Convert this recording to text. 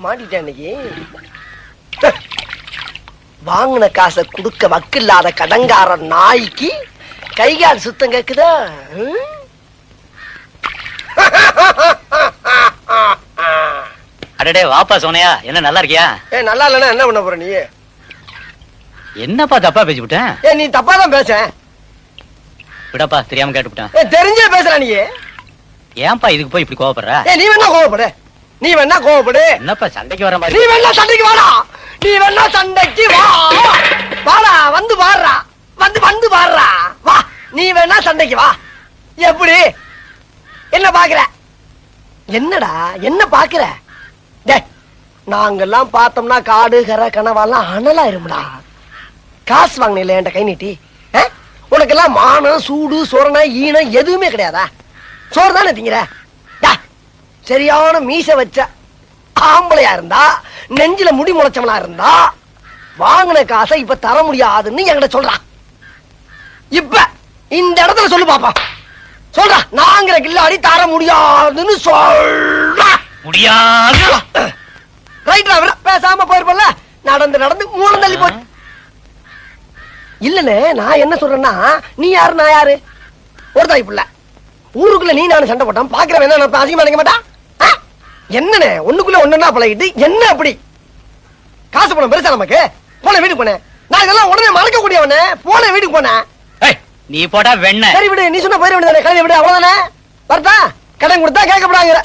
மாட்டிட்டேன் இன்னைக்கு. வாங்கின காசை கொடுக்க வக்கில்லாத கடங்கார நாய்க்கு கைகால் சுத்தம் கேக்குதா? அடடே வாப்பா சோனையா, என்ன நல்லா இருக்கியா? நல்லா இல்லன்னா என்ன பண்ண போற நீ? என்னப்பா தப்பா பேசி விட்டேன்? நீ தப்பா தான் பேச. விடப்பா, தெரியாம கேட்டுவிட்டேன். தெரிஞ்சே பேசுற நீ. ஏன்பா இதுக்கு போய் இப்படி கோவப்படுற? நீ வேணா கோவப்படு, நீ வேணா கோவப்படு. என்னப்பா சண்டைக்கு வர மாதிரி? நீ வேணா சண்டைக்கு வாடா, நீ வேணா சண்டைக்கு வா. வாடா, வந்து பாடுறா, வந்து பாடுறா, வா. நீ வேணா சண்டைக்கு வா. எப்படி என்ன பாக்குற? என்னடா என்ன பாக்குற? நாங்கெல்லாம் பார்த்தோம்னா காடு கரை கனவாலாம் அனலாயிரும்டா. காசு வாங்கின என்கிட்ட கை நீட்டி. உனக்கெல்லாம் மானம் சூடு சொரணை ஈனம் எதுவுமே கிடையாதா? சோறு தானே திங்கிற? சரியான மீச வச்ச ஆம்பளையா இருந்தா, நெஞ்சில முடி முளைச்சவனா இருந்தா, வாங்கின காசை இப்ப தர முடியாதுன்னு என்கிட்ட சொல்றான். இப்ப இந்த இடத்துல சொல்லு பாப்பா. சொல்றா, நாங்கிற கில்லாடி தர முடியாதுன்னு சொல்றா. முடியாது. ரைட்ரா, பேசாம போயிருப்பல. நடந்து நடந்து மூணு தள்ளி போச்சு. இல்லனே, நான் என்ன சொல்றேன்னா, நீ யாரு நான் யாரு? ஒரு தாய் புள்ள. ஊருக்குள்ள நீ நானும் சண்டை போட்டான் பாக்குறவன் என்ன அதிகமா நினைக்க மாட்டான்? என்னன்னு ஒண்ணுக்குள்ள ஒண்ணுன்னா பழகிட்டு என்ன அப்படி? காசு பணம் பெருசா நமக்கு? போன வீட்டுக்கு போனேன் நான். இதெல்லாம் உடனே மறக்க கூடியவனே. போன வீட்டுக்கு போனேன். நீ போடா வெண்ண. சரி விடு, நீ சொன்ன போயிட வேண்டியதானே. கல்வி விடு, அவ்வளவுதானே. வரட்டா? கடன் கொடுத்தா கேட்கப்படாங்கிற.